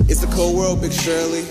It's a cold world, Big Shirley.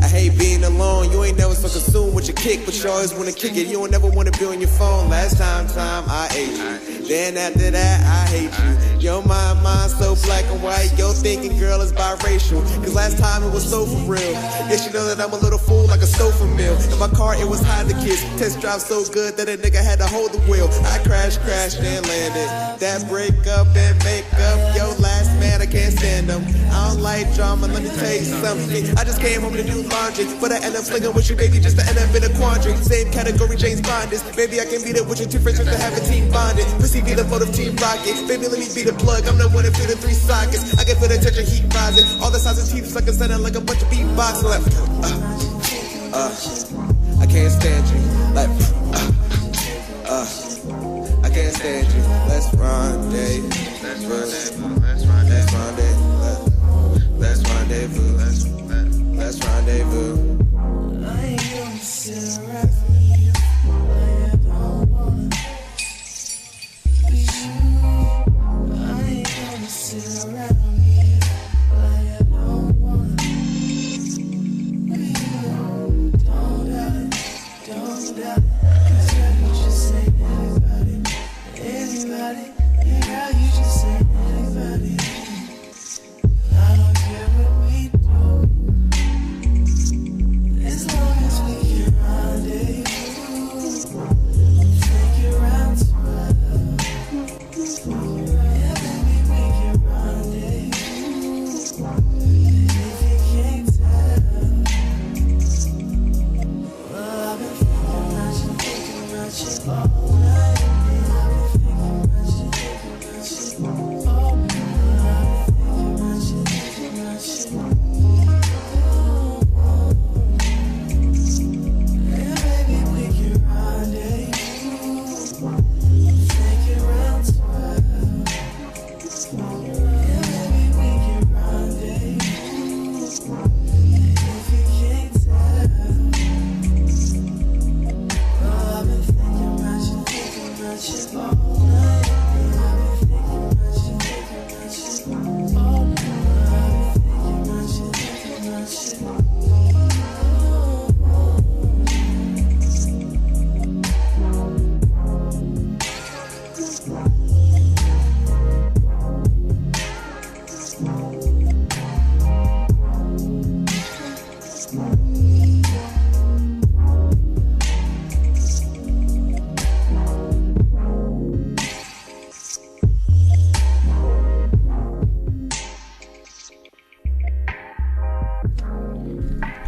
I hate being alone. You ain't never so consumed with your kick, but you always wanna kick it. You don't never wanna be on your phone. Last time I ate you. Then after that, I hate you. Your mind so black and white. Your thinking girl is biracial. Cause last time it was so for real. Yes, you know that I'm a little fool like a sofa meal. In my car, it was hard to kiss. Test drive so good that a nigga had to hold the wheel. I crashed, then landed. That break up and make up. Yo, last man, I can't stand them. I don't like drama, let me tell you something. I just came home to do laundry, but I end up flinging with you, baby, just to end up in a quandary. Same category, James Bond is. Maybe I can beat it with your two friends just to have a team bonded. Pussy be the vote of Team Rocket. Baby, let me be the plug. I'm the one that feel the 3 sockets. I can feel the tension, heat rising. All the sides of teeth suckers sounding like a bunch of beatboxers. Like, I can't stand you. Like, I can't stand you. Let's rendezvous. Let's rendezvous. Let's rendezvous. Let's rendezvous. I ain't gonna sit around you. I don't wanna be you. I ain't gonna sit around you. I don't wanna be you. Don't doubt it. Cause girl, you just ain't anybody. Girl, you just ain't anybody. I don't care what we do. As long as we can rendezvous, take you round to love. Yeah, baby, we can rendezvous. And if you can't tell, well, I've been thinking about you all night. I've been thinking about you all night. I've been thinking about you.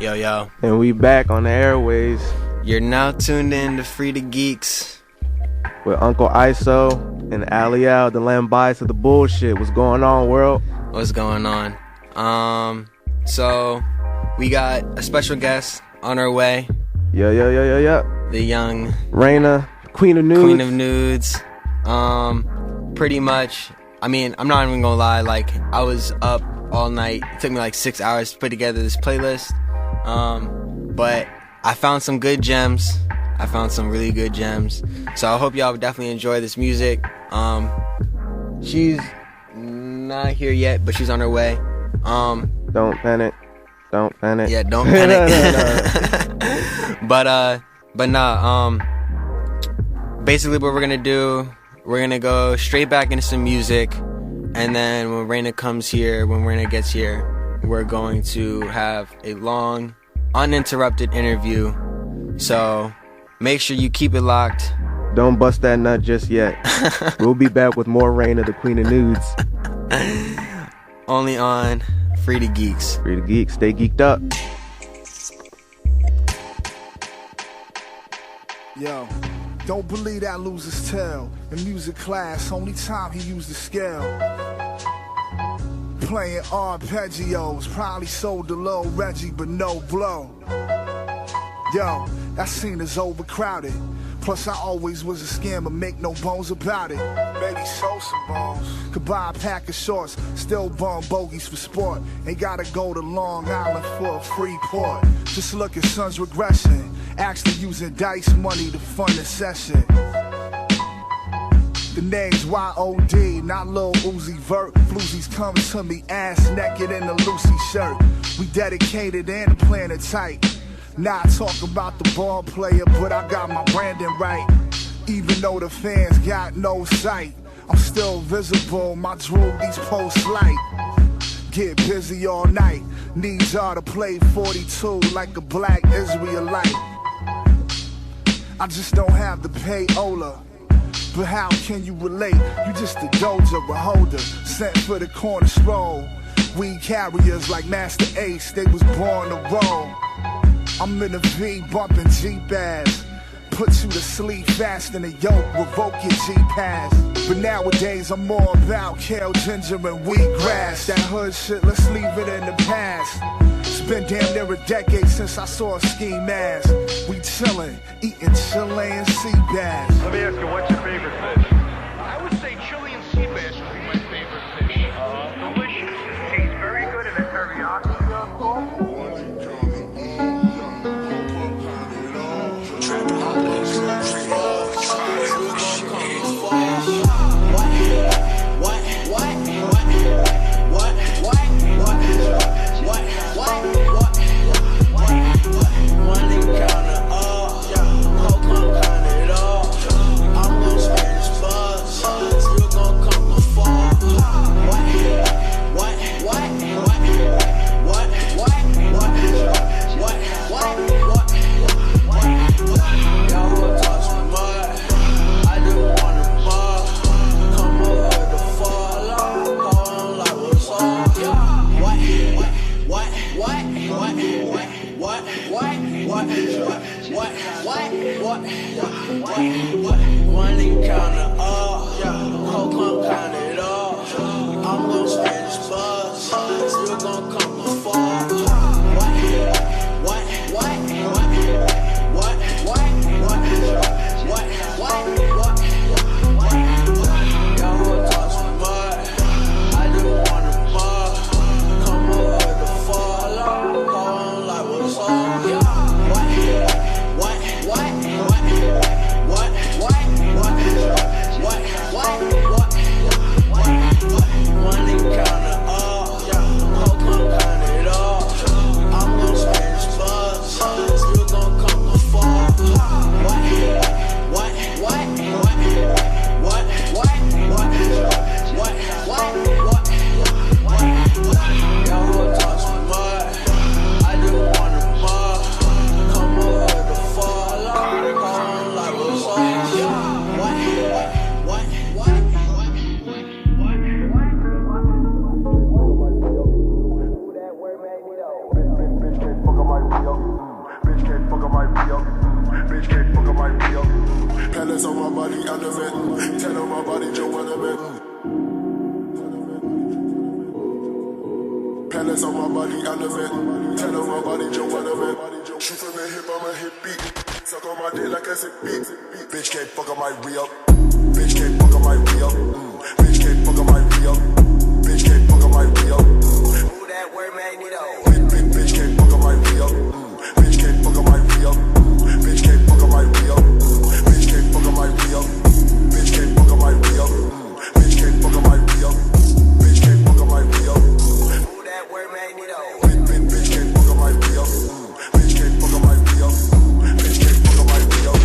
Yo. And we back on the airways. You're now tuned in to Frieda Geeks with Uncle ISO and Alial, the Lambias of the bullshit. What's going on, world? What's going on? So we got a special guest on our way. Yeah. The young Reyna, Queen of Nudes. Pretty much. I mean, I'm not even gonna lie. Like, I was up all night. It took me like 6 hours to put together this playlist. But I found some good gems. I found some really good gems. So I hope y'all definitely enjoy this music. She's not here yet, but she's on her way. Don't panic. Yeah, don't panic. But nah, basically what we're gonna do, we're gonna go straight back into some music, and then when Reyna gets here, we're going to have a long, uninterrupted interview. So make sure you keep it locked. Don't bust that nut just yet. We'll be back with more Reyna, the Queen of Nudes. Only on Frieda Geeks. Frieda Geeks, stay geeked up. Yo, don't believe that loser's tale. In music class, only time he used the scale. Playing arpeggios, probably sold to Lil Reggie, but no blow. Yo, that scene is overcrowded. Plus I always was a scammer, make no bones about it. Baby sold some bones. Could buy a pack of shorts, still bum bogeys for sport. Ain't gotta go to Long Island for a free port. Just look at son's regression. Actually using dice money to fund the session. The name's Y.O.D., not Lil Uzi Vert. Floozies come to me ass naked in a Lucy shirt. We dedicated and the planet tight. Now I talk about the ball player, but I got my branding right. Even though the fans got no sight, I'm still visible, my drool these posts light. Get busy all night, needs are to play 42 like a black Israelite. I just don't have the payola, but how can you relate? You just a doja, a holder, sent for the corner stroll. Weed carriers like Master Ace, they was born to roll. I'm in a V bumping G-Bass, put you to sleep fast in a yoke, revoke your G-Pass. But nowadays I'm more about kale, ginger, and wheatgrass. That hood shit, let's leave it in the past. It's been damn near a decade since I saw a ski mask. We chillin', eating Chilean sea bass. Let me ask you, what's your favorite fish? I would say Chilean sea bass would be my favorite fish. Delicious. It tastes very good in a teriyaki sauce. One encounter, hope I'm kind it all. I'm gon' Spanish buzz, still gon' come afar. Y'all wanna toss me mud, I do wanna bar. Come over the fall, hold on like what's up. One encounter, hope I'm kind it all. I'm gon' Spanish buzz, still gon' come afar. Y'all wanna toss me mud, I do wanna bar. Come over the fall, hold on like what's up. Pellets on my body, element. Tell on my body, Joe element. Pellets on my body, element. Tell on my body, Joe element. Shoot from the hip, I'm a hip beat. Suck on my dick like a zip beat. Bitch can't fuck on my re-up. Bitch can't fuck on my re-up. Bitch can't fuck on my re-up. Bitch can't fuck on my re-up. Who that word Magneto? Bitch can't fuck on my re-up. Bitch can't fuck on my re-up. Bitch can't fuck on my re-up. Bitch can't fuck on my re-up. Bitch can't fuck on my re-up. Bitch can't fuck on my re-up. Bitch can't fuck on my re-up. Who that word Magneto? Bitch can't fuck on my re-up. Bitch can't fuck on my re-up. Bitch can't fuck on my re-up.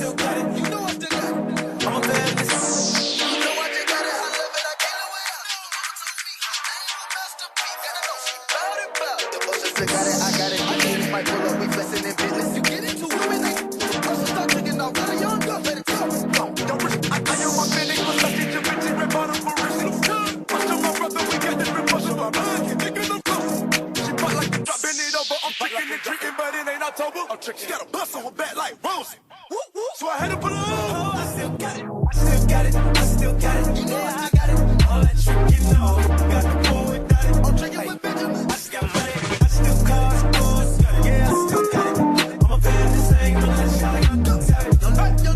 still got it. You know I still got it. I'm a bad bitch. You know I just got it. I love it. I can't live without it. I ain't a masterpiece. Gotta know shit about it, about it. The ocean still got it. I got it. You need it. Might pull up. We flexing in business. You get into it. We like, person start drinking off. Got a young gun. Let it go. Don't risk. I am my finish. What's up? Get your bitch in red bottom for risk. Push to my brother. We got this red push on my blood. You thinking I'm close. She butt like the drop. Bend it over. I'm tricking and drinking, but it ain't October. I'm tricking. She got a bust on her back like Rose. So I had to put her on. I still got it. I still got it. I still got it. You know I got it. All that tricking, no. Got the boy without it. I'm drinking with Benjamin. I still got it. I still got it. Yeah, I still got it. I'm a fan of this thing. Don't let it shine like I'm done. Don't hurt your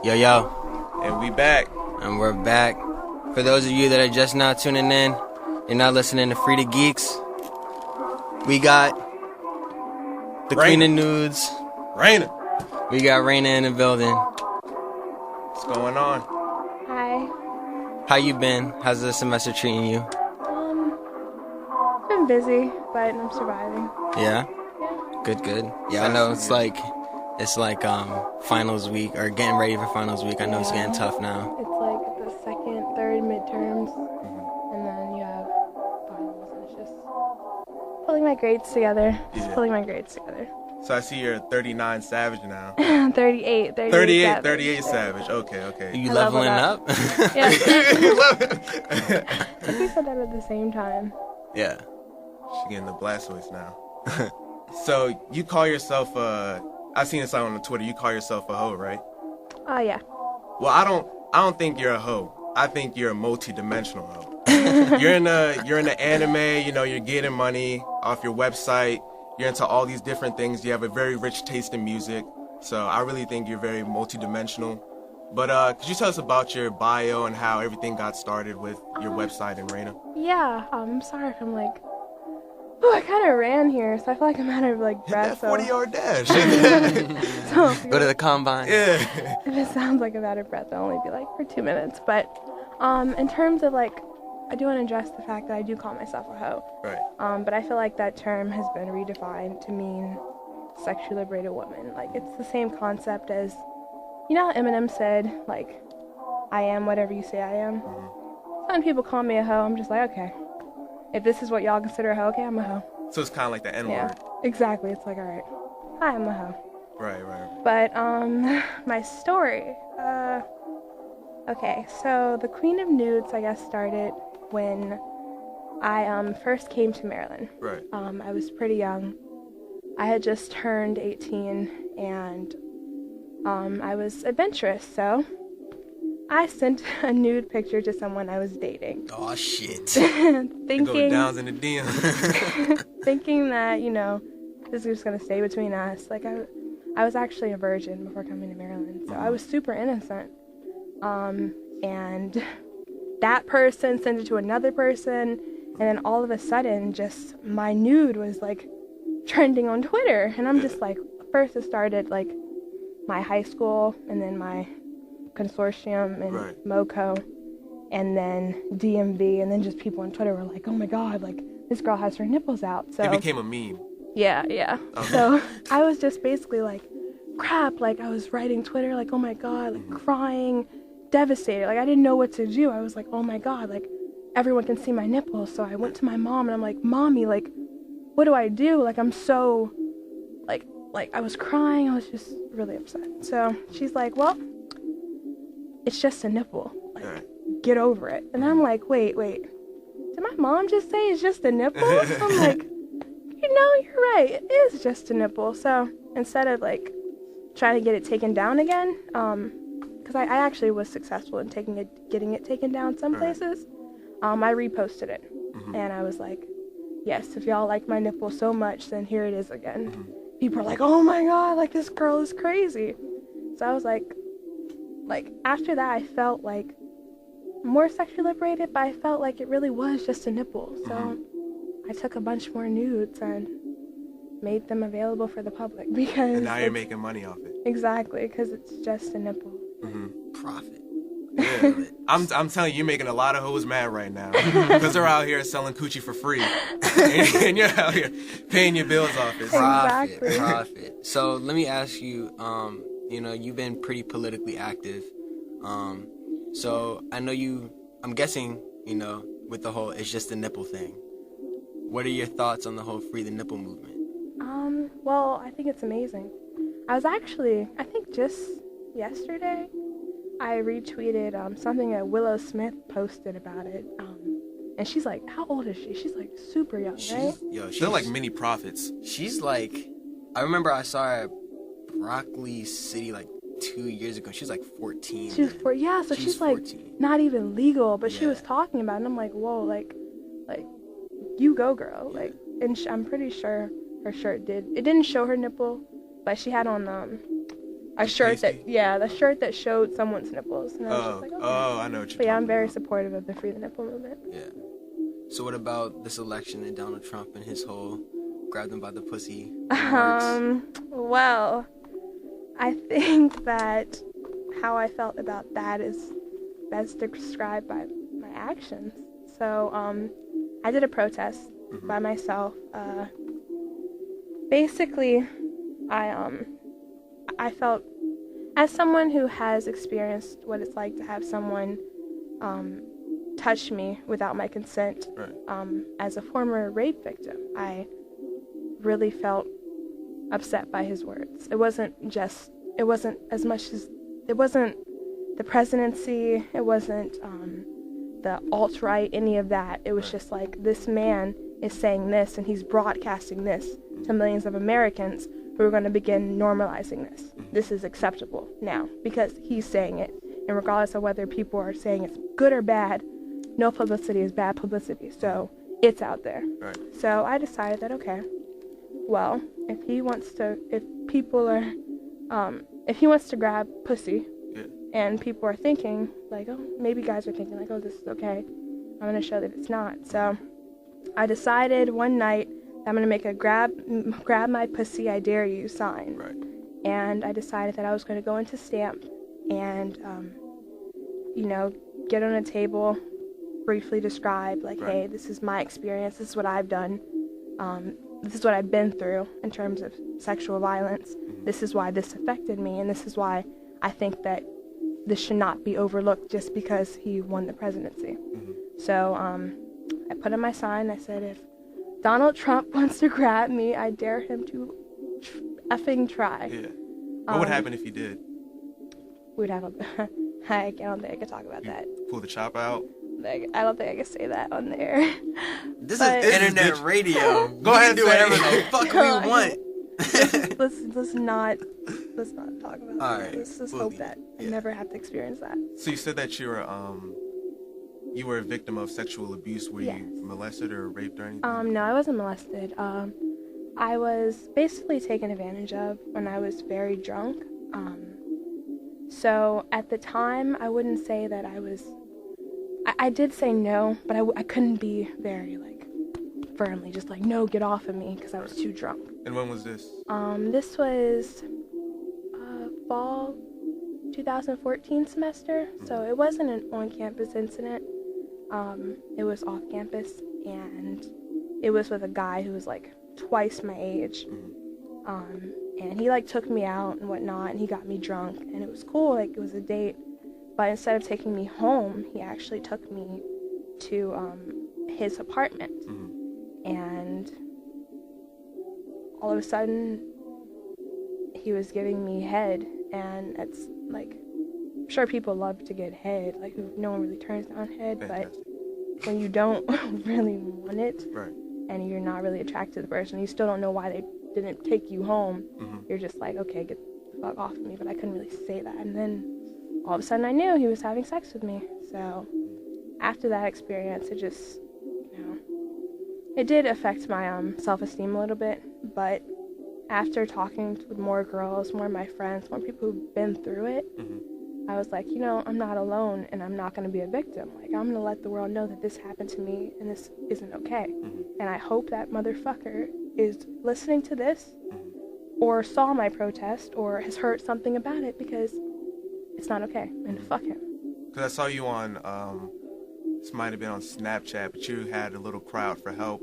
Yo, And we back. and we're back. For those of you that are just now tuning in, you're not listening to Frieda Geeks. We got the Queen of Nudes. Reyna. We got Reyna in the building. What's going on? Hi. How you been? How's the semester treating you? It's been busy, but I'm surviving. Yeah? Good. Yeah, I know it's like finals week, or getting ready for finals week. I know it's getting tough now. It's like the second, third midterms, and then you have finals, and it's just pulling my grades together. Yeah. Pulling my grades together. So I see you're a 39 Savage now. 38 Savage. Okay. You I leveling leveled up? Yeah. You love it. I think we said that at the same time. Yeah. She getting the Blastoise now. So you call yourself I seen this on Twitter. You call yourself a hoe, right? Yeah. Well, I don't think you're a hoe. I think you're a multi-dimensional hoe. you're in the anime. You know, you're getting money off your website. You're into all these different things. You have a very rich taste in music. So I really think you're very multi-dimensional. But could you tell us about your bio and how everything got started with your website and Reyna? Yeah. I'm sorry if I'm like. Oh, I kind of ran here, so I feel like I'm out of like breath. That 40-yard dash. So Go to the combine. Yeah. if it sounds like I'm out of breath, I'll only be like for 2 minutes. But in terms of like, I do want to address the fact that I do call myself a hoe. Right. But I feel like that term has been redefined to mean sexually liberated woman. Like, it's the same concept as, you know how Eminem said, like, I am whatever you say I am? When people call me a hoe, I'm just like, okay. If this is what y'all consider a hoe, okay, I'm a hoe. So it's kind of like the N-word. Yeah, exactly. It's like, all right, hi, I'm a hoe. Right. But, my story, okay, so the Queen of Nudes, I guess, started when I, first came to Maryland. Right. I was pretty young. I had just turned 18, and, I was adventurous, so I sent a nude picture to someone I was dating. Oh, shit. Thinking, Go downs in the DM. thinking that, you know, this is just gonna stay between us. Like, I was actually a virgin before coming to Maryland, so I was super innocent. And that person sent it to another person, and then all of a sudden, just my nude was like trending on Twitter, and I'm just like, first it started like my high school, and then my consortium and Right. MoCo, and then DMV, and then just people on Twitter were like, oh my god, like, this girl has her nipples out. So It became a meme. yeah. Okay. So I was just basically like, crap, like, I was writing Twitter, like, oh my god, like, crying, devastated. Like, I didn't know what to do. I was like, oh my god, like, everyone can see my nipples. So I went to my mom, and I'm like, Mommy, like, what do I do? Like, I'm so, like, I was crying. I was just really upset. So she's like, well, it's just a nipple. Like, Right. get over it. And I'm like, wait. Did my mom just say it's just a nipple? So I'm like, you're right. It is just a nipple. So instead of, like, trying to get it taken down again, because I actually was successful in getting it taken down some places, I reposted it. And I was like, yes, if y'all like my nipple so much, then here it is again. People are like, oh my god, like, this girl is crazy. So I was like, after that, I felt like more sexually liberated, but I felt like it really was just a nipple. So I took a bunch more nudes and made them available for the public, because And now you're making money off it. exactly, because it's just a nipple. Profit. Yeah. I'm telling you, you're making a lot of hoes mad right now. Because they're out here selling coochie for free. And you're out here paying your bills off it. Exactly. Profit. So let me ask you, you've been pretty politically active. So I know I'm guessing, with the whole it's just a nipple thing. What are your thoughts on the whole Free the Nipple movement? Well, I think it's amazing. I think just yesterday, I retweeted something that Willow Smith posted about it. And she's like, how old is she? She's like super young, right? They're like mini prophets. She's like, I remember I saw her at Broccoli City like 2 years ago. She's like 14. She was so she's like 14. not even legal, but she Yeah. was talking about it, and I'm like, whoa, like, you go, girl. Like, and I'm pretty sure her shirt didn't show her nipple, but she had on a shirt the shirt that showed someone's nipples, and I was just like, okay. I know what you're But yeah, I'm talking very about. supportive of the Free the Nipple movement. Yeah. So what about this election and Donald Trump and his whole grab them by the pussy remarks? Well, I think that how I felt about that is best described by my actions. So, I did a protest by myself. Basically, I felt, as someone who has experienced what it's like to have someone touch me without my consent, Right. as a former rape victim, I really felt upset by his words. It wasn't as much as, it wasn't the presidency, it wasn't the alt-right, any of that. It was just like, this man is saying this, and he's broadcasting this to millions of Americans who are going to begin normalizing this. This is acceptable now, because he's saying it. And regardless of whether people are saying it's good or bad, no publicity is bad publicity. So it's out there. Right. So I decided that, okay, well, if he wants to grab pussy, Yeah. and people are thinking, like, oh, maybe guys are thinking, like, oh, this is okay, I'm going to show that it's not. So I decided one night that I'm going to make a grab my pussy, I dare you sign. Right. And I decided that I was going to go into Stamp and, get on a table, briefly describe, like, Right. hey, this is my experience, this is what I've done, this is what I've been through in terms of sexual violence, this is why this affected me, and this is why I think that this should not be overlooked just because he won the presidency. So I put on my sign, I said, if Donald Trump wants to grab me, I dare him to effing try. Yeah. What would happen if you did? We'd have I don't think I could talk about that. Pull the chop out? Like, I don't think I could say that on the air. This But- is internet radio. Go ahead and do say whatever it. the fuck No, we want. let's not talk about All that. right, Let's just we'll hope leave that it. I never have to experience that. So you said that you were a victim of sexual abuse. Were Yes. you molested or raped or anything? No, I wasn't molested. I was basically taken advantage of when I was very drunk. So at the time, I wouldn't say that I was. I did say no, but I couldn't be very like firmly just like, no, get off of me, because I was too drunk. And when was this? This was fall 2014 semester, so it wasn't an on-campus incident. It was off-campus, and it was with a guy who was like twice my age. And he like took me out and whatnot, and he got me drunk, and it was cool, like it was a date. But instead of taking me home, he actually took me to his apartment. And all of a sudden, he was giving me head, and it's like, I'm sure people love to get head, like no one really turns down head, but when you don't really want it, and you're not really attracted to the person, you still don't know why they didn't take you home, you're just like, okay, get the fuck off of me, but I couldn't really say that. And then all of a sudden I knew he was having sex with me. So after that experience, it just, you know, it did affect my self-esteem a little bit, but after talking with more girls, more of my friends, more people who've been through it, I was like, you know, I'm not alone, and I'm not going to be a victim. Like, I'm going to let the world know that this happened to me, and this isn't okay. And I hope that motherfucker is listening to this, or saw my protest, or has heard something about it, because it's not okay, and fuck him. Because I saw you on, this might have been on Snapchat, but you had a little cry out for help,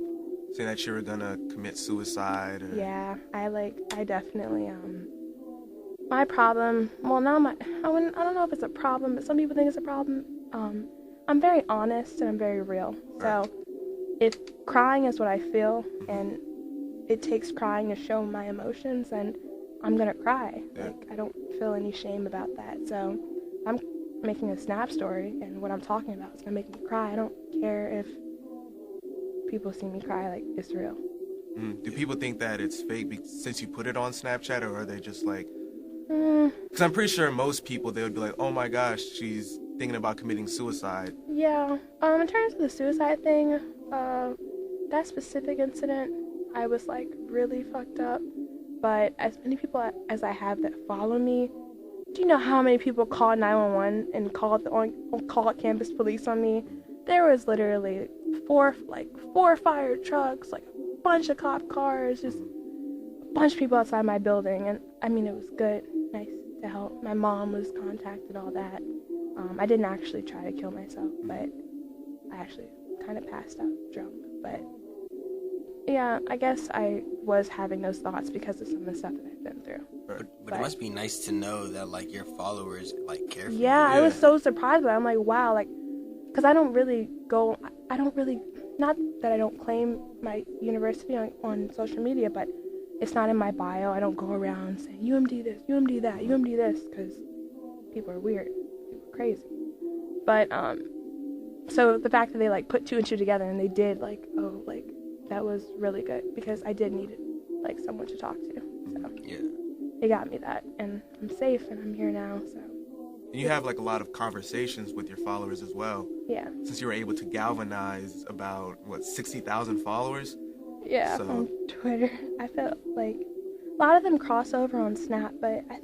saying that you were going to commit suicide. Or... Yeah, I definitely, my problem, well, not my, I don't know if it's a problem, but some people think it's a problem. I'm very honest and I'm very real. So if crying is what I feel and it takes crying to show my emotions, then I'm going to cry. Like, I don't feel any shame about that. So I'm making a Snap story, and what I'm talking about is going to make me cry. I don't care if people see me cry, like, it's real. Do people think that it's fake since you put it on Snapchat, or are they just like... Because I'm pretty sure most people, they would be like, oh my gosh, she's thinking about committing suicide. Yeah. In terms of the suicide thing, that specific incident, I was like really fucked up. But as many people as I have that follow me, do you know how many people called 911 and called campus police on me? There was literally four fire trucks, like a bunch of cop cars, just a bunch of people outside my building. And I mean, it was good, nice to help. My mom was contacted, all that. I didn't actually try to kill myself, but I actually kind of passed out drunk. But yeah, I guess I was having those thoughts because of some of the stuff that I've been through. But it must be nice to know that, like, your followers, like, care for you. Yeah, I was so surprised by it. I'm like, wow, like, because I don't really, not that I don't claim my university on social media, but it's not in my bio. I don't go around saying, UMD this, UMD that, UMD this, because people are weird, people are crazy. But, so the fact that they, like, put two and two together and they did, like, oh, like, that was really good, because I did need, like, someone to talk to, so. Yeah. They got me that, and I'm safe, and I'm here now, so. And you have, like, a lot of conversations with your followers as well. Yeah. Since you were able to galvanize about, 60,000 followers? Yeah, so... on Twitter. I felt like a lot of them cross over on Snap, but I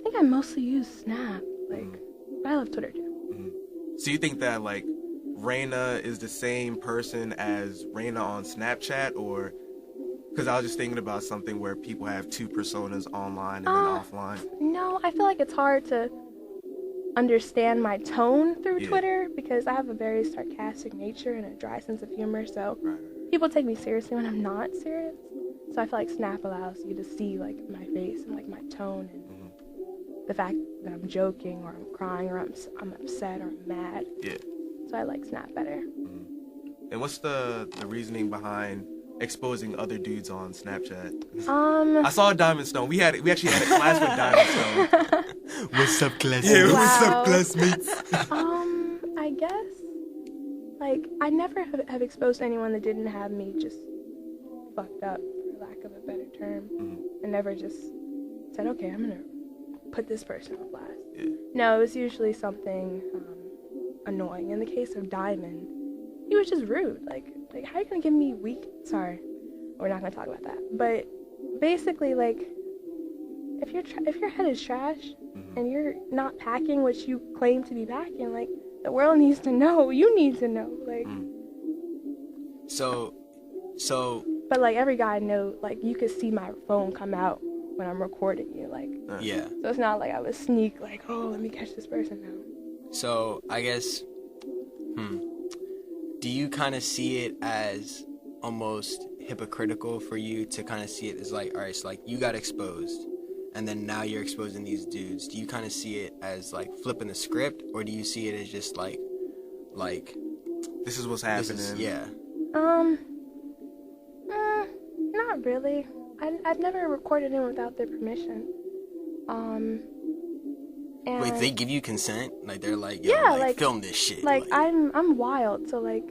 think I mostly use Snap. Like, but I love Twitter too. So you think that, like, Reyna is the same person as Reyna on Snapchat, or... Because I was just thinking about something where people have two personas online and then offline. No, I feel like it's hard to understand my tone through Twitter, because I have a very sarcastic nature and a dry sense of humor, so people take me seriously when I'm not serious. So I feel like Snap allows you to see, like, my face and, like, my tone and the fact that I'm joking or I'm crying or I'm upset or I'm mad. Yeah. So I like Snap better. And what's the reasoning behind exposing other dudes on Snapchat? I saw Diamond Stone. We actually had a class with Diamond Stone. What's up, classmates? Yeah, what's up, classmates? I guess, like, I never have exposed anyone that didn't have me just fucked up, for lack of a better term, and never just said, okay, I'm gonna put this person on blast. Yeah. No, it was usually something annoying. In the case of Diamond, he was just rude. Like how are you gonna give me sorry, we're not gonna talk about that. But basically, like, if your head is trash and you're not packing what you claim to be packing, like, the world needs to know. You need to know, like. So. But, like, every guy knows, like, you could see my phone come out when I'm recording you. Like, Yeah. so it's not like I would sneak, like, oh, let me catch this person now. So I guess, do you kind of see it as almost hypocritical for you to kind of see it as like, all right, so like you got exposed, and then now you're exposing these dudes? Do you kind of see it as like flipping the script, or do you see it as just like this is what's happening? Not really. I've never recorded anyone without their permission. And Wait, they give you consent? Like they're like, yo, yeah, like film this shit. Like I'm wild, so like,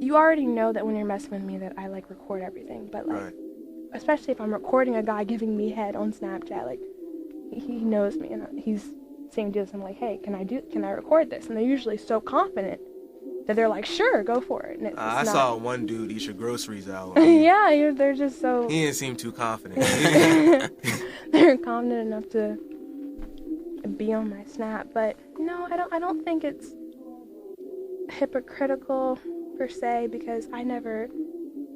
you already know that when you're messing with me that I like record everything, but like, especially if I'm recording a guy giving me head on Snapchat, like he knows me and he's saying to us, I'm like, hey, can I record this? And they're usually so confident that they're like, sure, go for it. And I saw one dude eat your groceries out. Yeah, they're just so. He didn't seem too confident. They're confident enough to be on my Snap, but no, I don't think it's hypocritical per se, because I never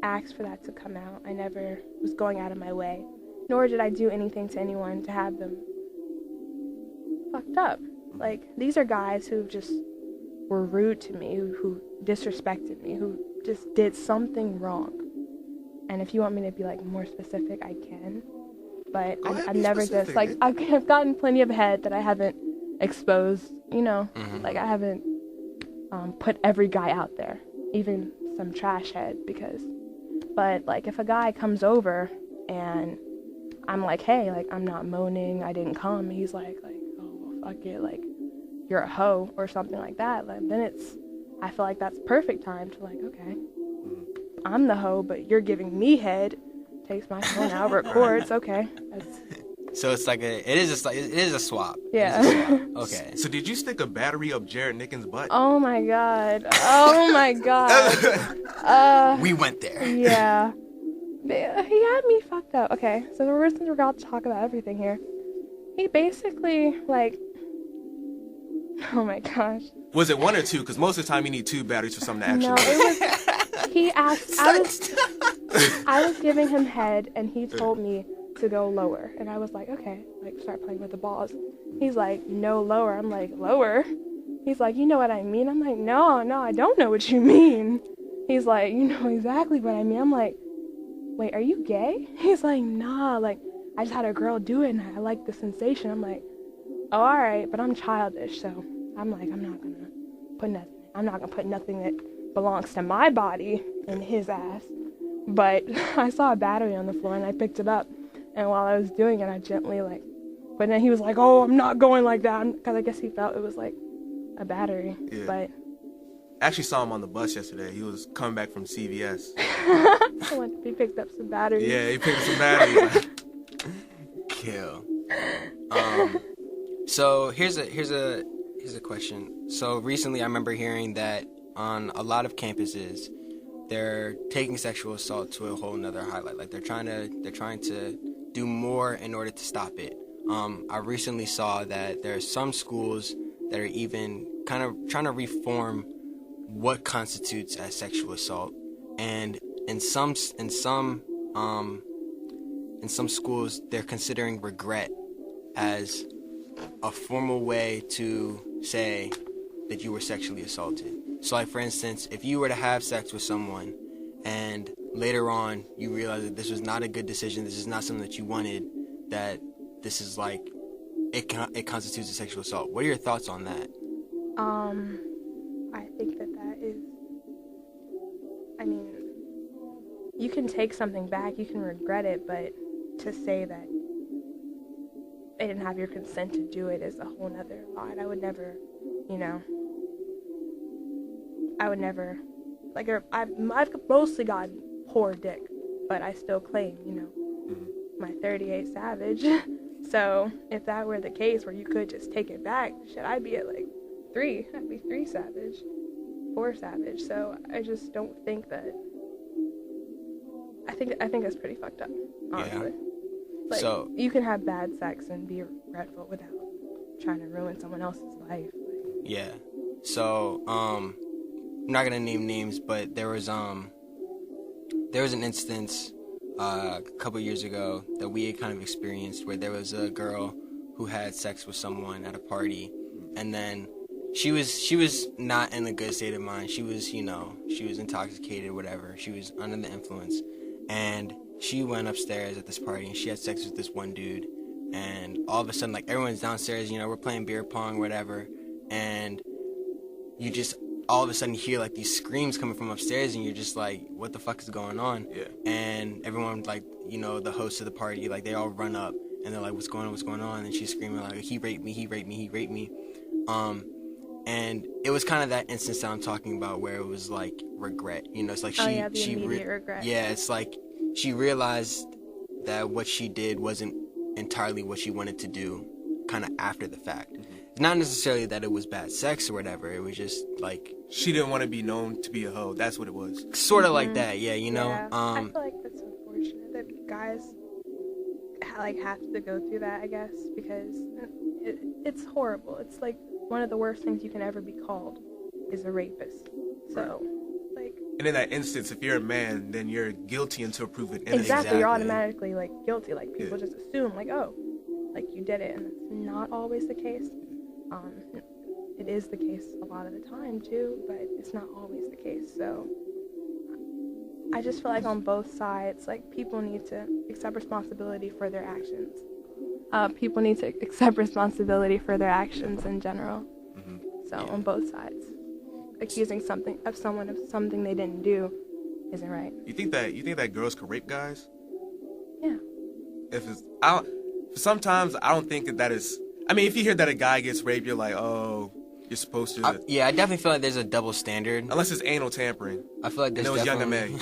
asked for that to come out. I never was going out of my way, nor did I do anything to anyone to have them fucked up. Like, these are guys who just were rude to me, who disrespected me, who just did something wrong. And if you want me to be like more specific, I can. But I've never just like, I've gotten plenty of head that I haven't exposed, you know. Like, I haven't put every guy out there, even some trash head, but like, if a guy comes over and I'm like, hey, like, I'm not moaning, I didn't come, he's like, oh, well, fuck it, like, you're a hoe or something like that, like, then I feel like that's perfect time to like, okay, I'm the hoe, but you're giving me head, takes my phone out, records, okay. So it's like it is a swap. Yeah. Okay. So did you stick a battery up Jared Nickens' butt? Oh my god. We went there. Yeah. He had me fucked up. Okay, so we're about to talk about everything here. He basically, like, oh my gosh. Was it one or two? Because most of the time you need two batteries for something to actually No, it was, he asked, I was giving him head, and he told me to go lower, and I was like, okay, like, start playing with the balls. He's like, no, lower. I'm like, lower? He's like, you know what I mean? I'm like, no, I don't know what you mean. He's like, you know exactly what I mean. I'm like, wait, are you gay? He's like, nah, like, I just had a girl do it, and I like the sensation. I'm like, oh, all right, but I'm childish, so I'm like, I'm not gonna put nothing that belongs to my body in his ass. But I saw a battery on the floor, and I picked it up. And while I was doing it, I gently, like, but then he was like, oh, I'm not going like that. Because I guess he felt it was, like, a battery. Yeah. But I actually saw him on the bus yesterday. He was coming back from CVS. He picked up some batteries. Yeah, he picked up some batteries. Kill. So here's a question. So recently I remember hearing that on a lot of campuses, they're taking sexual assault to a whole nother highlight. Like, they're trying to do more in order to stop it. I recently saw that there are some schools that are even kind of trying to reform what constitutes as sexual assault, and in some schools they're considering regret as a formal way to say that you were sexually assaulted. So, like, for instance, if you were to have sex with someone and later on you realize that this was not a good decision, this is not something that you wanted, that this is like, it constitutes a sexual assault. What are your thoughts on that? I think that is, I mean, you can take something back, you can regret it, but to say that they didn't have your consent to do it is a whole nother line. I would never, like, I've mostly gotten poor dick, but I still claim, my 38 Savage. So if that were the case where you could just take it back, I'd be at like 3. I'd be 3 Savage, 4 Savage. So I just don't think that. I think that's pretty fucked up, honestly. Yeah. Like, so you can have bad sex and be regretful without trying to ruin someone else's life. Yeah. So I'm not gonna name names, but there was an instance a couple years ago that we had kind of experienced, where there was a girl who had sex with someone at a party, and then she was not in a good state of mind. She was, she was intoxicated or whatever. She was under the influence, and she went upstairs at this party and she had sex with this one dude, and all of a sudden, like, everyone's downstairs, we're playing beer pong, whatever, and you just all of a sudden hear like these screams coming from upstairs, and you're just like, what the fuck is going on? Yeah. And everyone, like, the host of the party, like, they all run up and they're like, what's going on? And she's screaming like, he raped me. And it was kind of that instance that I'm talking about, where it was like regret, it's like the immediate regret. Yeah, it's like she realized that what she did wasn't entirely what she wanted to do, kind of after the fact. Not necessarily that it was bad sex or whatever. It was just like she didn't want to be known to be a hoe. That's what it was. Sort of like that, yeah. Yeah. I feel like that's unfortunate that guys have to go through that, I guess, because it's horrible. It's like one of the worst things you can ever be called is a rapist. So, like. And in that instance, if you're a man, then you're guilty until proven innocent. Exactly. You're automatically like guilty. Like people just assume like, oh, like you did it, and it's not always the case. It is the case a lot of the time too, but it's not always the case. So I just feel like on both sides, like, people need to accept responsibility for their actions. People need to accept responsibility for their actions in general. So on both sides, accusing someone of something they didn't do isn't right. You think that girls could rape guys? Yeah. Sometimes I don't think that is. I mean, if you hear that a guy gets raped, you're like, oh, you're supposed to. Yeah, I definitely feel like there's a double standard. Unless it's anal tampering. I feel like there's definitely.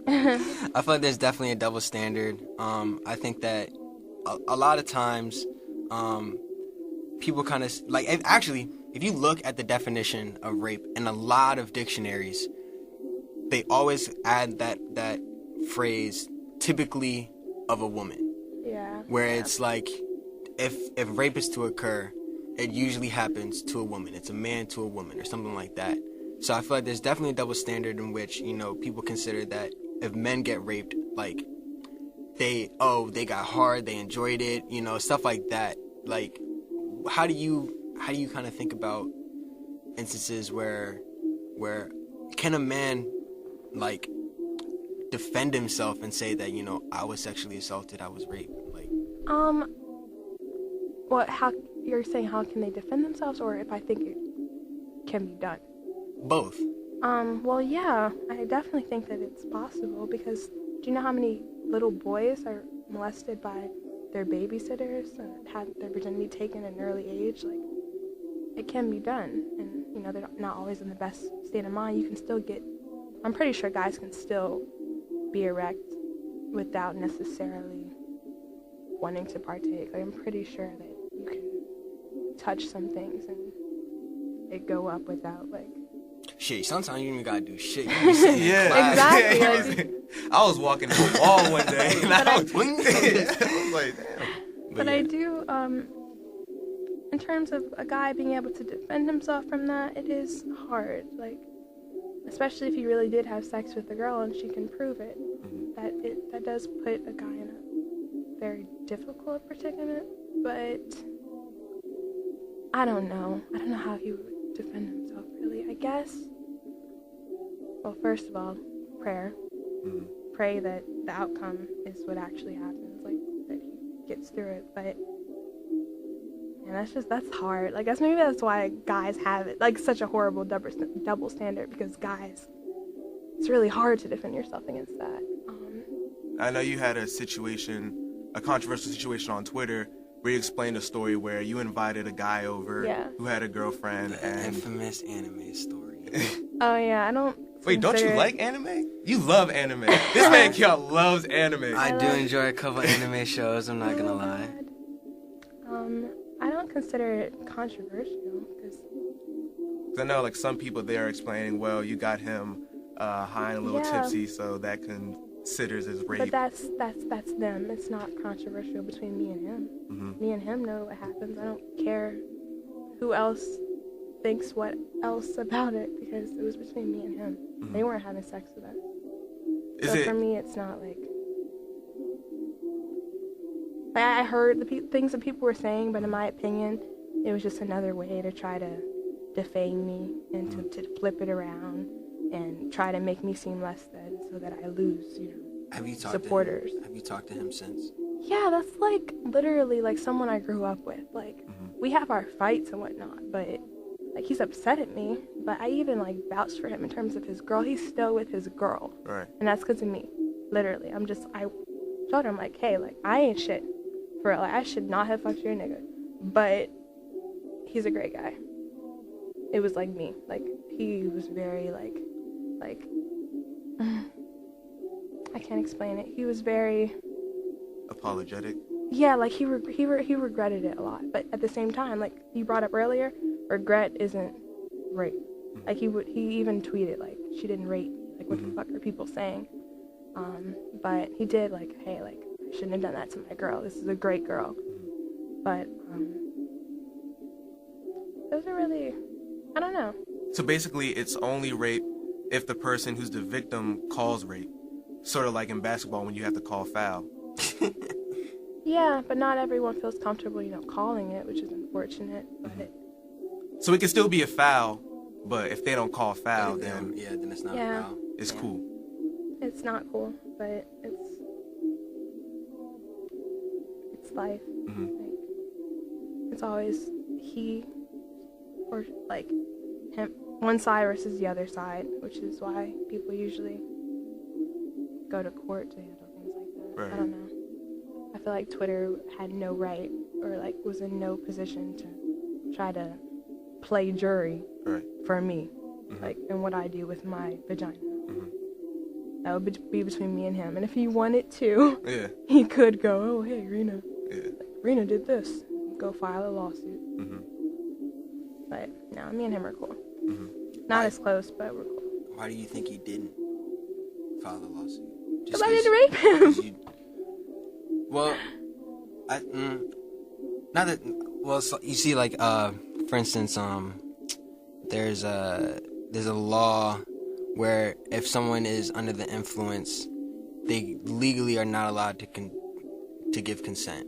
I feel like there's definitely a double standard. I think that a lot of times, people kind of like. If you look at the definition of rape in a lot of dictionaries, they always add that phrase, typically of a woman. Yeah. Where it's like, if rape is to occur, it usually happens to a woman. It's a man to a woman or something like that. So I feel like there's definitely a double standard in which, people consider that if men get raped, like, they got hard, they enjoyed it, stuff like that. Like, how do you kind of think about instances where can a man, like, defend himself and say that, I was sexually assaulted, I was raped? Like, how you're saying, how can they defend themselves, or if I think it can be done? Both. Well, yeah, I definitely think that it's possible, because do you know how many little boys are molested by their babysitters and had their virginity taken at an early age? Like, it can be done, and they're not always in the best state of mind. You can still I'm pretty sure guys can still be erect without necessarily wanting to partake. Like, I'm pretty sure that you can touch some things and it go up without, like. Shit, sometimes you even gotta do shit. Yeah, exactly. I was walking to the wall one day, and I was like, damn. But I do, in terms of a guy being able to defend himself from that, it is hard. Like, especially if he really did have sex with the girl and she can prove it. That does put a guy in a very difficult predicament. But I don't know. I don't know how he would defend himself, really. I guess, well, first of all, prayer. Pray that the outcome is what actually happens, like, that he gets through it. But, and that's hard. Like, maybe that's why guys have it, like, such a horrible double standard, because guys, it's really hard to defend yourself against that. I know you had a controversial situation on Twitter where you explained a story where you invited a guy over who had a girlfriend. The infamous anime story. Oh, yeah, I don't. Wait, don't you like anime? You love anime. This man loves anime. I do enjoy a couple anime shows, I'm not gonna lie. I don't consider it controversial, because I know, like, some people there are explaining, well, you got him high and a little tipsy, so that considers as rape. But that's them. It's not controversial between me and him. Me and him know what happens. I don't care who else thinks what else about it, because it was between me and him. They weren't having sex with us. For me, it's not like Like, I heard the things that people were saying, but in my opinion, it was just another way to try to defame me and to flip it around and try to make me seem less than so that I lose, supporters. Have you talked to him since? Yeah, that's like literally like someone I grew up with. Like, we have our fights and whatnot, but like he's upset at me. But I even like vouched for him in terms of his girl. He's still with his girl, Right. and that's because of me. Literally, I told him like, hey, like I ain't shit for real. Like, I should not have fucked your nigga, but he's a great guy. It was like me. Like, he was very like I can't explain it. He was very apologetic. Yeah, like he regretted it a lot. But at the same time, like you brought up earlier, regret isn't rape. Like he even tweeted like she didn't rape me. Like what the fuck are people saying? But he did like, hey, like I shouldn't have done that to my girl. This is a great girl. But those are really, I don't know. So basically, it's only rape if the person who's the victim calls rape. Sort of like in basketball when you have to call foul. Yeah, but not everyone feels comfortable, calling it, which is unfortunate. But So it can still be a foul, but if they don't call foul, then it's not a foul. It's cool. It's not cool, but it's life. Like, it's always he or like him, one side versus the other side, which is why people usually go to court to handle things like that. Right. I don't know. I feel like Twitter had no right or like was in no position to try to play jury for me, like in what I do with my vagina. That would be between me and him. And if he wanted to, he could go, oh, hey, Reyna. Reyna did this. Go file a lawsuit. But no, me and him are cool. Not as close, but we're cool. Why do you think he didn't file the lawsuit? Because I didn't rape him. So you see, like, for instance, there's a law where if someone is under the influence, they legally are not allowed to give consent.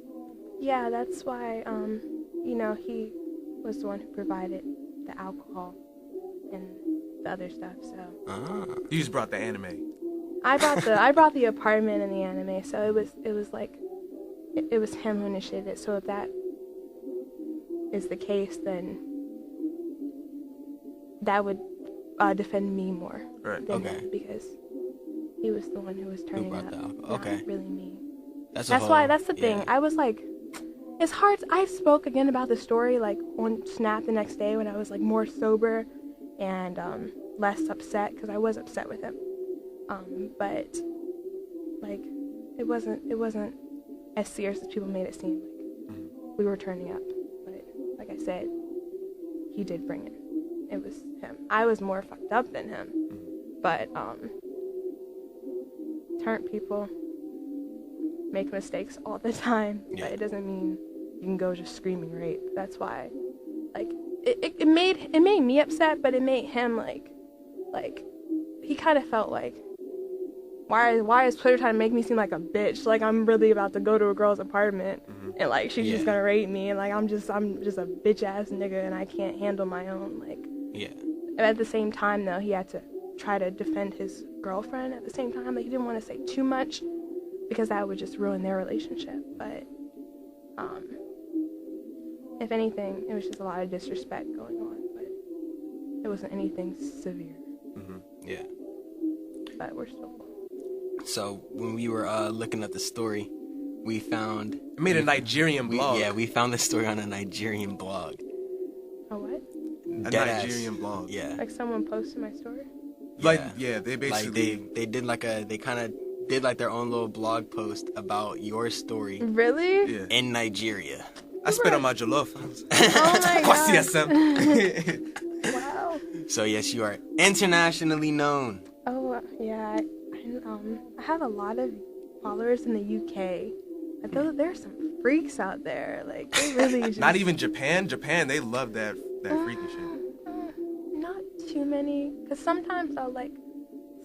Yeah, that's why, he was the one who provided the alcohol and the other stuff, so. You just brought the anime. I brought the apartment and the anime, so it was him who initiated it. So if that is the case, then that would defend me more than him, because he was the one who was turning up, not really me. That's the thing. I was like, it's hard. I spoke again about the story like on Snap the next day when I was like more sober and less upset, because I was upset with him. But like it wasn't as serious as people made it seem. Like we were turning up, but like I said, he did bring it. It was him. I was more fucked up than him, but turnt people make mistakes all the time, but it doesn't mean you can go just screaming rape. That's why, like, it made me upset, but it made him like he kind of felt like, why is Twitter trying to make me seem like a bitch? Like I'm really about to go to a girl's apartment and like she's just gonna rape me, and like I'm just a bitch ass nigga and I can't handle my own, like. Yeah. And at the same time though, he had to try to defend his girlfriend at the same time. Like he didn't want to say too much because that would just ruin their relationship. But if anything, it was just a lot of disrespect going on, but it wasn't anything severe. Yeah. But we're still cool. So when we were looking at the story, we found... It made a Nigerian blog. We found the story on a Nigerian blog. A what? A Nigerian blog. Yeah. Like someone posted my story? They basically... Like they did like they kind of did like their own little blog post about your story. Really? Yeah. In Nigeria. I spit on my jollof. Oh my God. Wow. So yes, you are internationally known. Oh, yeah. I have a lot of followers in the UK. There's some freaks out there. Like, they really just... Not even Japan. Japan, they love that freaky shit. Not too many. Because sometimes I'll, like,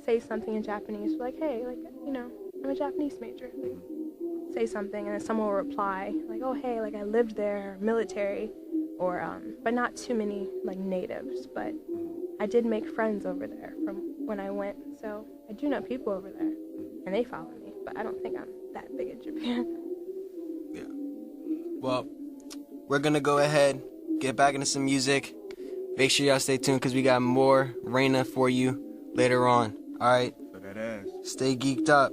say something in Japanese. Like, hey, like, I'm a Japanese major. Like, say something and then someone will reply like, oh hey, like I lived there, military, or but not too many like natives, but I did make friends over there from when I went, so I do know people over there and they follow me, but I don't think I'm that big in Japan. Yeah. Well, we're gonna go ahead, get back into some music. Make sure y'all stay tuned because we got more Reyna for you later on. Alright? So that ass. Stay geeked up.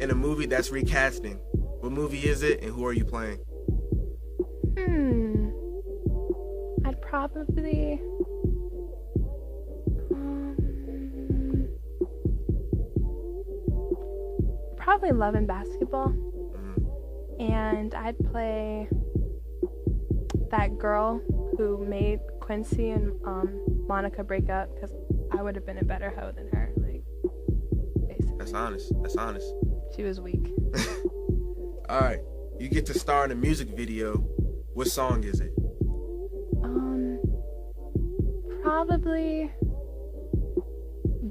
in a movie that's recasting. What movie is it, and who are you playing? I'd probably. Probably Love and Basketball. And I'd play that girl who made Quincy and Monica break up, because I would have been a better hoe than her. Like, basically. That's honest. That's honest. She was weak. All right, you get to star in a music video. What song is it? Probably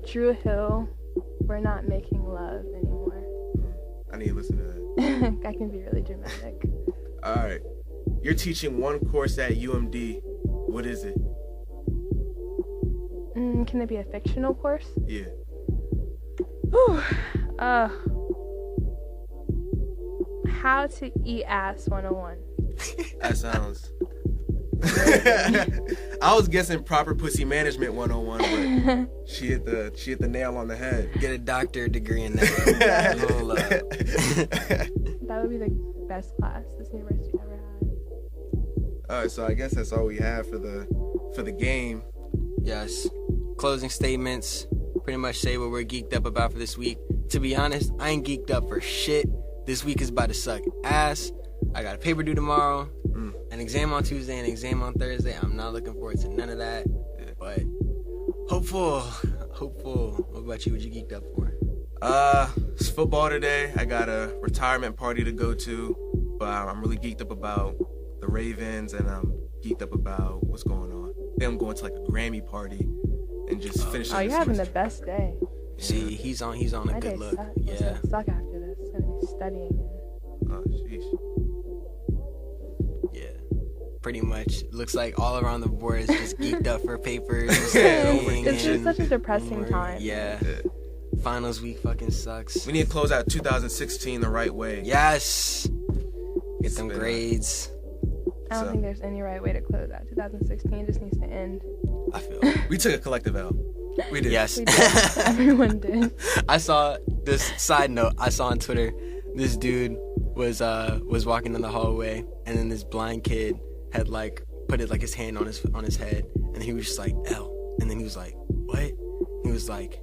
Drew Hill. We're not making love anymore. I need to listen to that. That can be really dramatic. All right, you're teaching one course at UMD. What is it? Can it be a fictional course? Yeah. Whew. How to eat ass 101. That sounds. I was guessing proper pussy management 101, but she hit the nail on the head. Get a doctorate degree in that. That would be the best class this university ever had. All right, so I guess that's all we have for the game. Yes. Closing statements. Pretty much say what we're geeked up about for this week. To be honest, I ain't geeked up for shit. This week is about to suck ass. I got a paper due tomorrow, an exam on Tuesday, an exam on Thursday. I'm not looking forward to none of that, but hopeful. What about you? What you geeked up for? It's football today. I got a retirement party to go to, but I'm really geeked up about the Ravens, and I'm geeked up about what's going on. Then I'm going to like a Grammy party and just finishing. Oh, you're having the best day. See, he's on a good look. Yeah. It's gonna suck after this. It's gonna be studying. Oh, sheesh. Yeah. Pretty much. Looks like all around the board is just geeked up for papers. It's just such a depressing time. Yeah. Finals week fucking sucks. We need to close out 2016 the right way. Yes. Get them grades. I don't think there's any right way to close out 2016. Just needs to end. I feel. We took a collective L. We did. Yes. We did. Everyone did. I saw this side note. I saw on Twitter, this dude was walking in the hallway, and then this blind kid had like put it like his hand on his head, and he was just like L, and then he was like, what? He was like,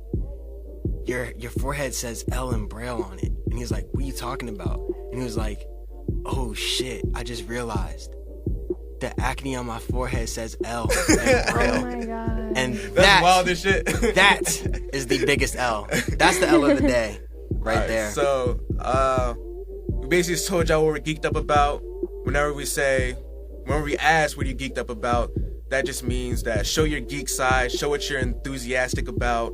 your forehead says L in Braille on it, and he was like, what are you talking about? And he was like, oh shit, I just realized the acne on my forehead says L in Braille. Oh my god. And that's wild as shit. That is the biggest L. That's the L of the day, right there. So, we basically just told y'all what we're geeked up about. Whenever we ask what you geeked up about, that just means that show your geek side, show what you're enthusiastic about,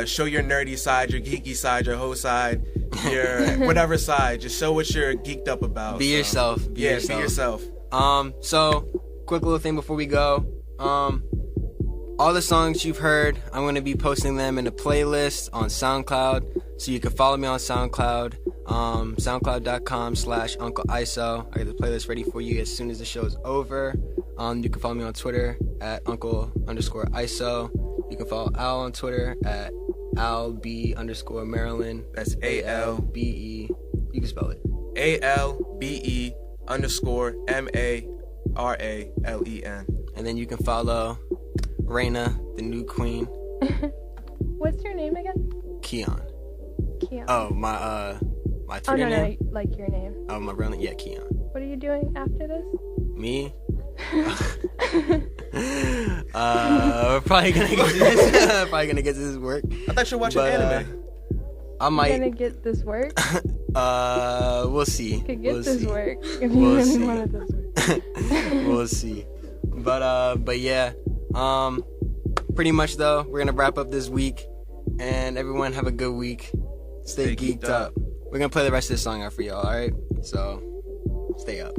show your nerdy side, your geeky side, your hoe side, your whatever side. Just show what you're geeked up about. Be yourself. Be yourself. So, quick little thing before we go. All the songs you've heard, I'm going to be posting them in a playlist on SoundCloud. So you can follow me on SoundCloud. SoundCloud.com/UncleIso. I got the playlist ready for you as soon as the show is over. You can follow me on Twitter at Uncle_ISO. You can follow Al on Twitter at ALB_Maryland. That's ALBE. You can spell it. ALBE_MARALEN. And then you can follow Reyna, the new queen. What's your name again? Keon. Keon. Oh, my Twitter name? No, like your name. Oh, my real name? Yeah, Keon. What are you doing after this? Me? We're probably gonna get this. Get this work. I thought you were watching anime. I might. You're gonna get this work? We'll see. You could get this work if you We'll really see. wanted this work. We'll see. But yeah. Pretty much though, we're gonna wrap up this week, and everyone have a good week. Stay geeked up. We're gonna play the rest of this song out for y'all. All right. So, stay up.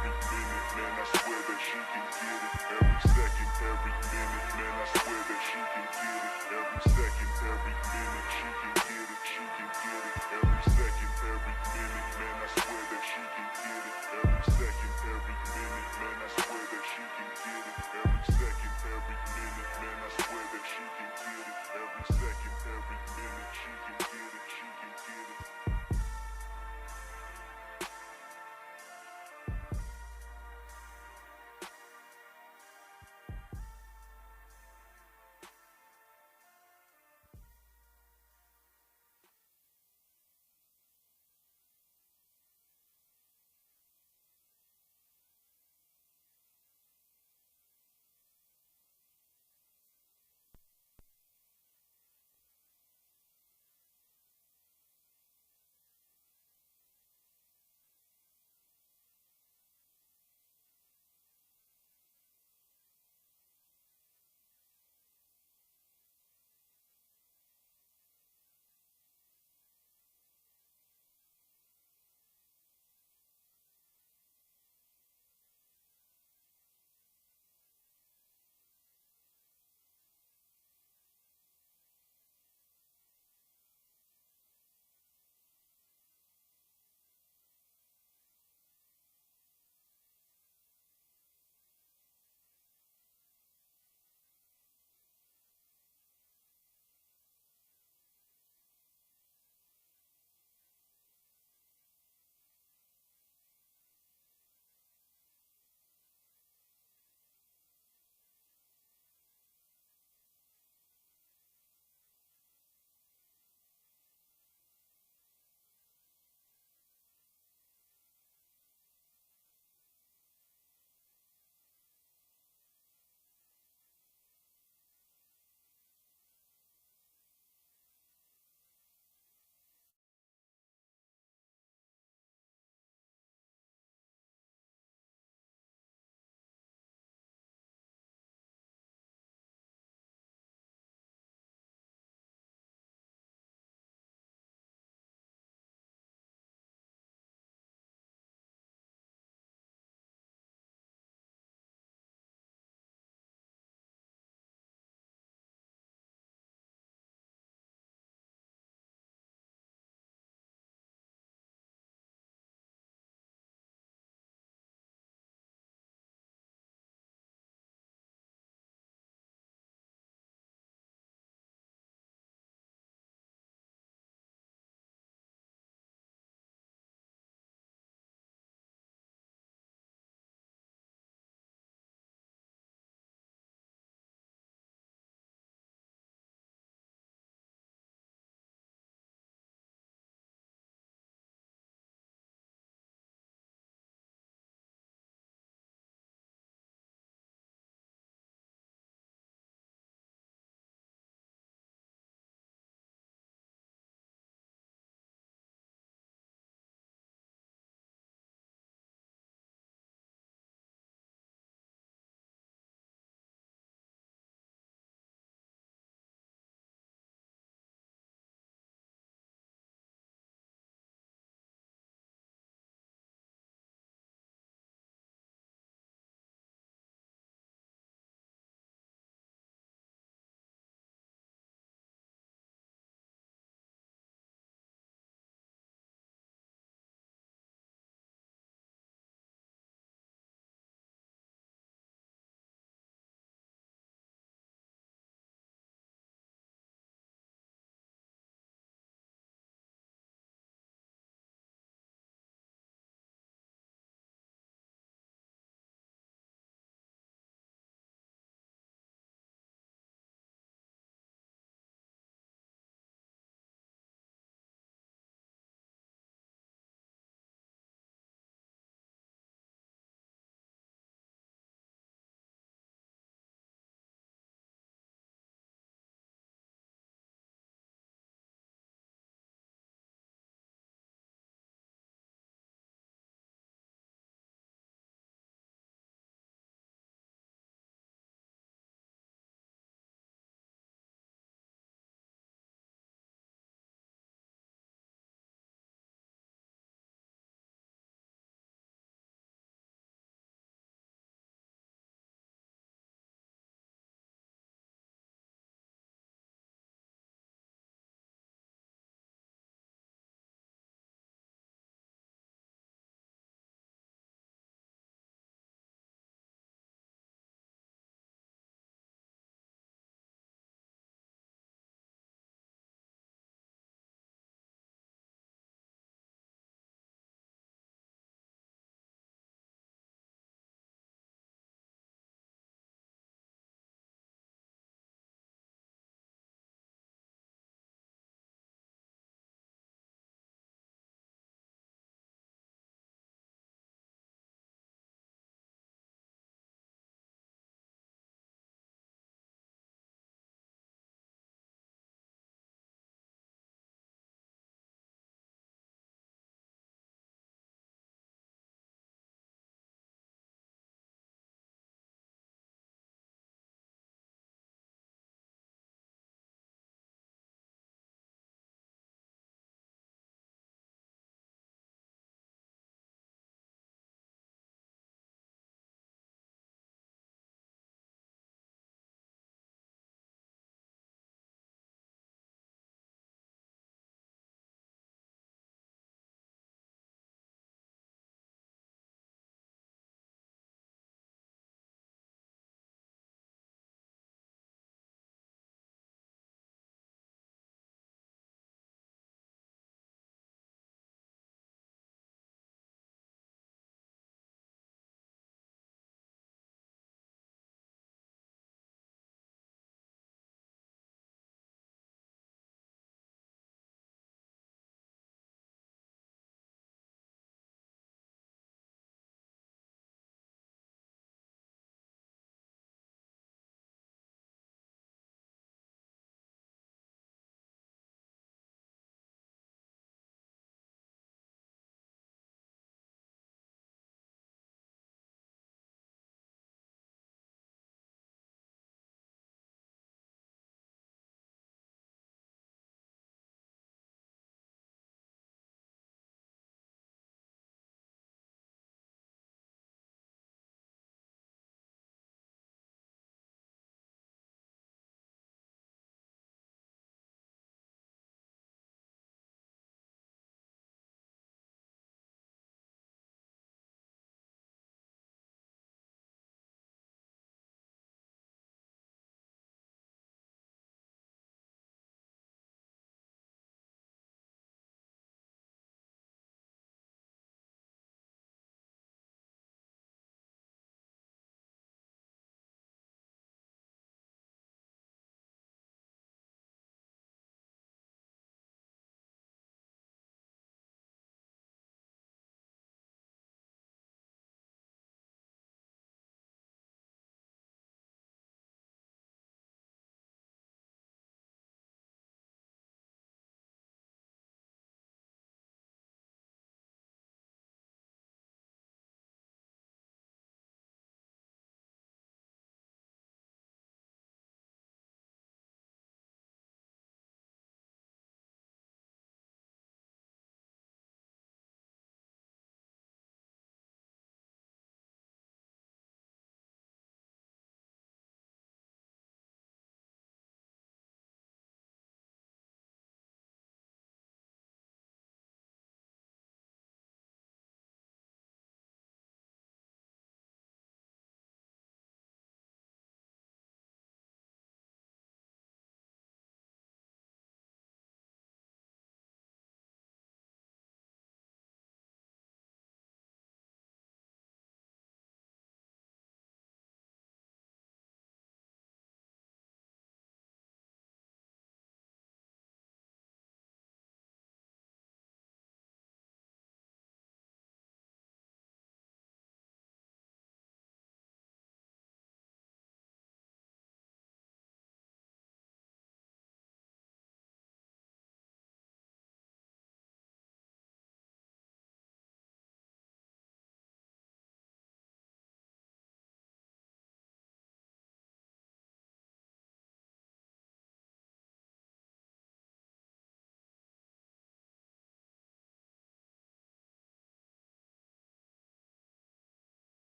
every minute, man, I swear that she can get